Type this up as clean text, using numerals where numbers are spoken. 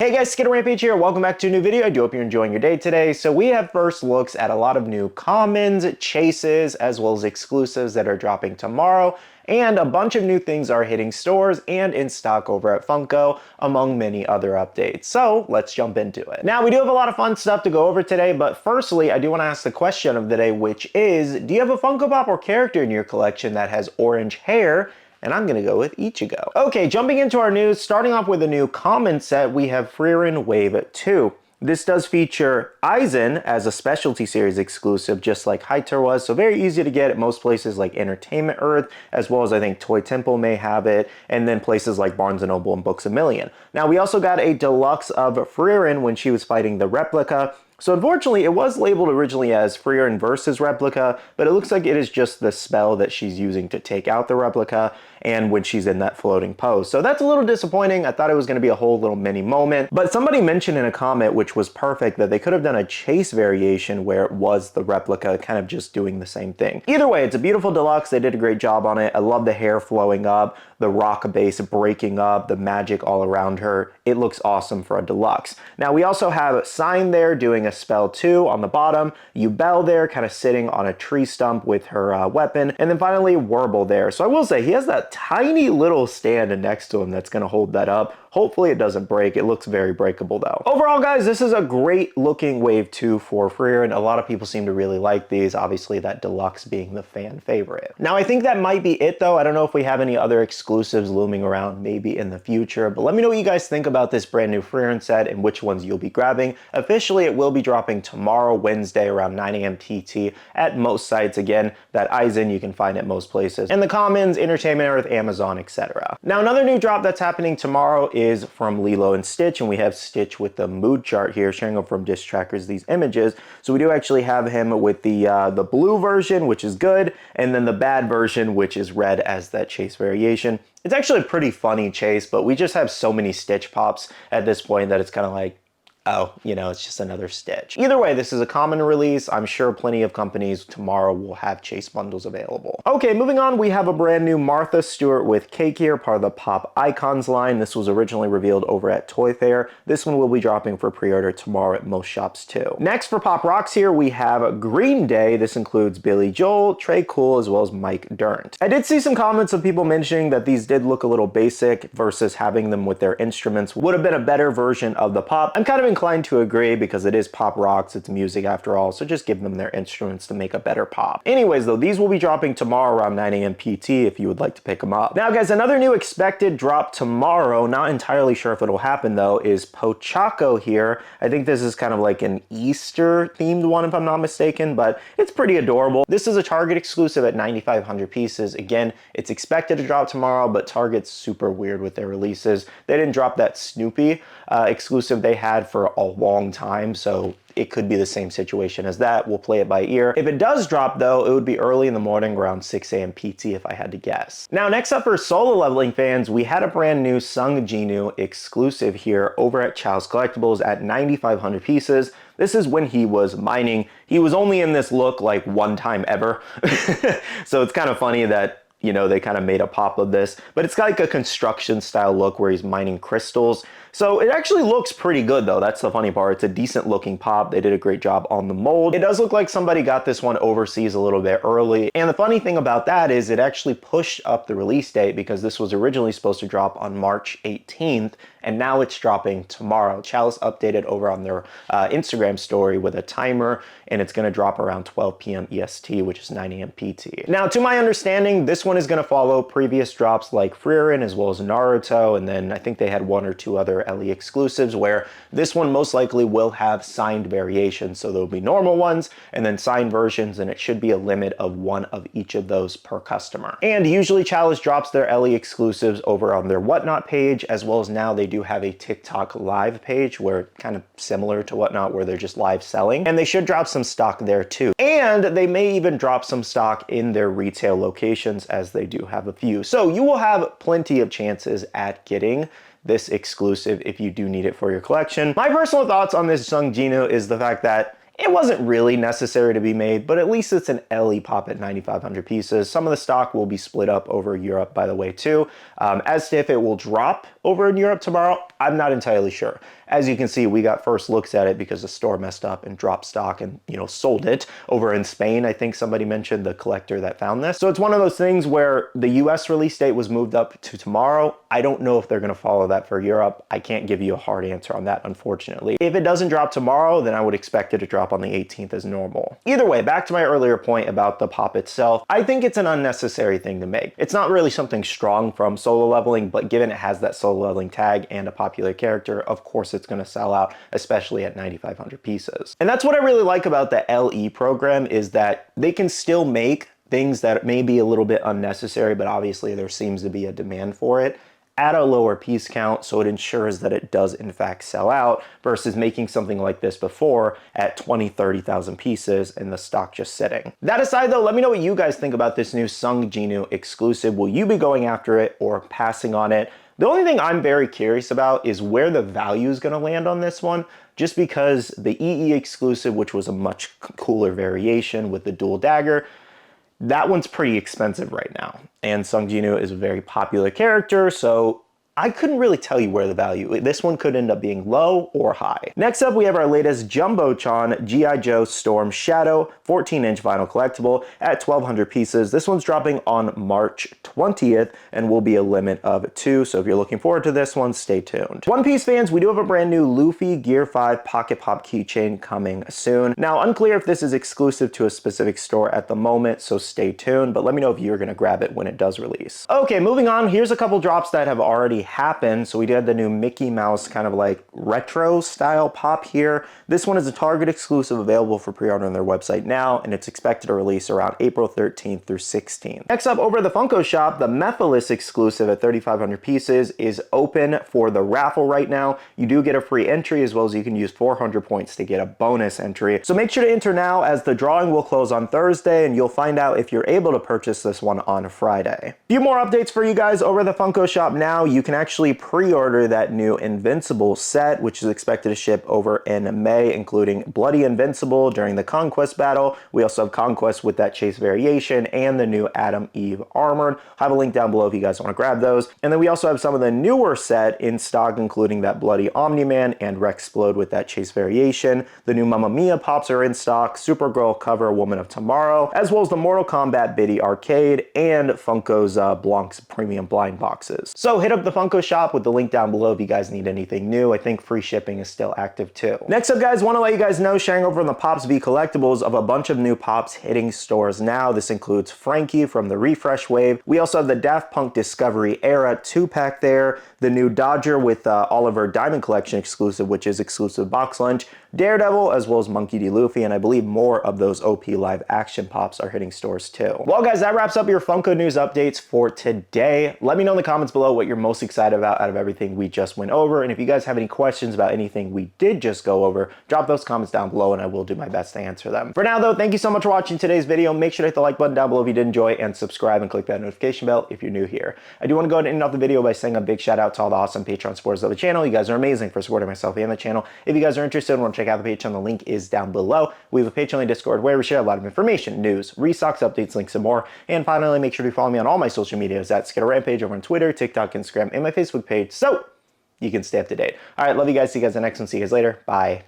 Hey guys, Skittlerampage here. Welcome back to a new video. I do hope you're enjoying your day today. So we have first looks at a lot of new commons, chases, as well as exclusives that are dropping tomorrow. And a bunch of new things are hitting stores and in stock over at Funko, among many other updates. So let's jump into it. Now, we do have a lot of fun stuff to go over today, but firstly, I do want to ask the question of the day, which is, do you have a Funko Pop or character in your collection that has orange hair? And I'm gonna go with Ichigo. Okay, jumping into our news, starting off with a new common set, we have Frieren Wave 2. This does feature Aizen as a specialty series exclusive, just like Hyter was, so very easy to get at most places like Entertainment Earth, as well as I think Toy Temple may have it, and then places like Barnes & Noble and Books A Million. Now, we also got a deluxe of Frieren when she was fighting the replica. So unfortunately, it was labeled originally as Frieren versus Replica, but it looks like it is just the spell that she's using to take out the replica and when she's in that floating pose. So that's a little disappointing. I thought it was going to be a whole little mini moment, but somebody mentioned in a comment, which was perfect, that they could have done a chase variation where it was the replica kind of just doing the same thing. Either way, it's a beautiful deluxe. They did a great job on it. I love the hair flowing up, the rock base breaking up, the magic all around her. It looks awesome for a deluxe. Now, we also have Sign there doing a spell too on the bottom, Yubel there kind of sitting on a tree stump with her weapon, and then finally Warble there. So I will say he has that tiny little stand next to him that's going to hold that up. Hopefully it doesn't break. It looks very breakable though. Overall, guys, this is a great looking Wave 2 for Frieren. A lot of people seem to really like these, obviously that deluxe being the fan favorite. Now, I think that might be it though. I don't know if we have any other exclusives looming around maybe in the future, but let me know what you guys think about this brand new Frieren set and which ones you'll be grabbing. Officially, it will be dropping tomorrow, Wednesday, around 9 a.m. TT at most sites. Again, that Aizen you can find at most places. And the Commons, Entertainment Earth, Amazon, etc. Now, another new drop that's happening tomorrow is from Lilo and Stitch, and we have Stitch with the mood chart here, showing up from Disk Trackers these images. So we do actually have him with the blue version, which is good, and then the bad version, which is red as that chase variation. It's actually a pretty funny chase, but we just have so many Stitch pops at this point that it's kind of like, oh, you know, it's just another Stitch. Either way, this is a common release. I'm sure plenty of companies tomorrow will have chase bundles available. Okay, moving on, we have a brand new Martha Stewart with Cake here, part of the Pop Icons line. This was originally revealed over at Toy Fair. This one will be dropping for pre-order tomorrow at most shops too. Next, for Pop Rocks here, we have Green Day. This includes Billy Joel, Trey Cool, as well as Mike Dirnt. I did see some comments of people mentioning that these did look a little basic versus having them with their instruments would have been a better version of the pop. I'm kind of inclined to agree because it is pop rocks, it's music after all, so just give them their instruments to make a better pop. Anyways though, these will be dropping tomorrow around 9 a.m. PT if you would like to pick them up. Now guys, another new expected drop tomorrow, not entirely sure if it'll happen though, is Pochaco here. I think this is kind of like an Easter themed one if I'm not mistaken, but it's pretty adorable. This is a Target exclusive at 9,500 pieces. Again, it's expected to drop tomorrow, but Target's super weird with their releases. They didn't drop that Snoopy exclusive they had for a long time, so it could be the same situation as that. We'll play it by ear. If it does drop though, it would be early in the morning, around 6 a.m. PT if I had to guess. Now, next up for Solo Leveling fans, we had a brand new Sung-Jinwoo exclusive here over at Chalice Collectibles at 9,500 pieces. This is when he was mining. He was only in this look like one time ever. So it's kind of funny that, you know, they kind of made a pop of this, but it's got like a construction style look where he's mining crystals. So it actually looks pretty good though. That's the funny part. It's a decent looking pop. They did a great job on the mold. It does look like somebody got this one overseas a little bit early. And the funny thing about that is it actually pushed up the release date because this was originally supposed to drop on March 18th. And now it's dropping tomorrow. Chalice updated over on their Instagram story with a timer, and it's gonna drop around 12 p.m. EST, which is 9 a.m. PT. Now, to my understanding, this one is gonna follow previous drops like Frieren as well as Naruto, and then I think they had one or two other LE exclusives where this one most likely will have signed variations. So there'll be normal ones and then signed versions, and it should be a limit of one of each of those per customer. And usually Chalice drops their LE exclusives over on their Whatnot page, as well as now they do have a TikTok live page where kind of similar to Whatnot where they're just live selling, and they should drop some stock there too. And they may even drop some stock in their retail locations, as they do have a few. So you will have plenty of chances at getting this exclusive if you do need it for your collection. My personal thoughts on this Sung-Jinwoo is the fact that It wasn't really necessary to be made, but at least it's an LE pop at 9,500 pieces. Some of the stock will be split up over Europe, by the way, too. As to if it will drop over in Europe tomorrow, I'm not entirely sure. As you can see, we got first looks at it because the store messed up and dropped stock and, sold it over in Spain. I think somebody mentioned the collector that found this. So it's one of those things where the US release date was moved up to tomorrow. I don't know if they're going to follow that for Europe. I can't give you a hard answer on that, unfortunately. If it doesn't drop tomorrow, then I would expect it to drop on the 18th as normal. Either way, back to my earlier point about the pop itself, I think it's an unnecessary thing to make. It's not really something strong from Solo Leveling, but given it has that Solo Leveling tag and a popular character, of course it's going to sell out, especially at 9,500 pieces. And that's what I really like about the LE program, is that they can still make things that may be a little bit unnecessary, but obviously there seems to be a demand for it, at a lower piece count, so it ensures that it does in fact sell out, versus making something like this before at 20, 30,000 pieces and the stock just sitting. That aside though, let me know what you guys think about this new Sung-Jinwoo exclusive. Will you be going after it or passing on it? The only thing I'm very curious about is where the value is going to land on this one, just because the EE exclusive, which was a much cooler variation with the dual dagger, that one's pretty expensive right now. And Sung-Jinwoo is a very popular character, so I couldn't really tell you where the value. This one could end up being low or high. Next up, we have our latest Jumbotron G.I. Joe Storm Shadow 14-inch vinyl collectible at 1,200 pieces. This one's dropping on March 20th and will be a limit of 2. So if you're looking forward to this one, stay tuned. One Piece fans, we do have a brand new Luffy Gear 5 Pocket Pop keychain coming soon. Now, unclear if this is exclusive to a specific store at the moment, so stay tuned, but let me know if you're gonna grab it when it does release. Okay, moving on, here's a couple drops that have already happened. So we did the new Mickey Mouse kind of like retro style pop here. This one is a Target exclusive, available for pre-order on their website now, and it's expected to release around April 13th through 16th. Next up, over at the Funko shop, the Mephiles exclusive at 3,500 pieces is open for the raffle right now. You do get a free entry, as well as you can use 400 points to get a bonus entry. So make sure to enter now, as the drawing will close on Thursday, and you'll find out if you're able to purchase this one on Friday. A few more updates for you guys over the Funko shop now. You can actually pre-order that new Invincible set, which is expected to ship over in May, including Bloody Invincible during the Conquest battle. We also have Conquest with that chase variation and the new Adam Eve Armored. I'll have a link down below if you guys want to grab those. And then we also have some of the newer set in stock, including that Bloody Omni-Man and Rexplode with that chase variation. The new Mamma Mia pops are in stock, Supergirl cover Woman of Tomorrow, as well as the Mortal Kombat Biddy Arcade and Funko's Blanc's premium blind boxes. So hit up the Funko shop with the link down below if you guys need anything new. I think free shipping is still active too. Next up, guys, want to let you guys know, sharing over on the Pops V Collectibles, of a bunch of new Pops hitting stores now. This includes Frankie from the Refresh Wave. We also have the Daft Punk Discovery Era 2-pack there, the new Dodger with Oliver Diamond Collection exclusive, which is exclusive box lunch, Daredevil, as well as Monkey D. Luffy, and I believe more of those OP live action Pops are hitting stores too. Well, guys, that wraps up your Funko news updates for today. Let me know in the comments below what you're most excited about out of everything we just went over, and if you guys have any questions about anything we did just go over, drop those comments down below and I will do my best to answer them. For now though, thank you so much for watching today's video. Make sure to hit the like button down below if you did enjoy, and subscribe and click that notification bell if you're new here. I do want to go ahead and end off the video by saying a big shout out to all the awesome Patreon supporters of the channel. You guys are amazing for supporting myself and the channel. If you guys are interested and want to check out the Patreon, the link is down below. We have a Patreon Discord where we share a lot of information, news, restocks, updates, links, and more. And finally, make sure to follow me on all my social medias at Skittlerampage over on Twitter, TikTok, Instagram, and my Facebook page, so you can stay up to date. All right, love you guys. See you guys in the next one. See you guys later. Bye.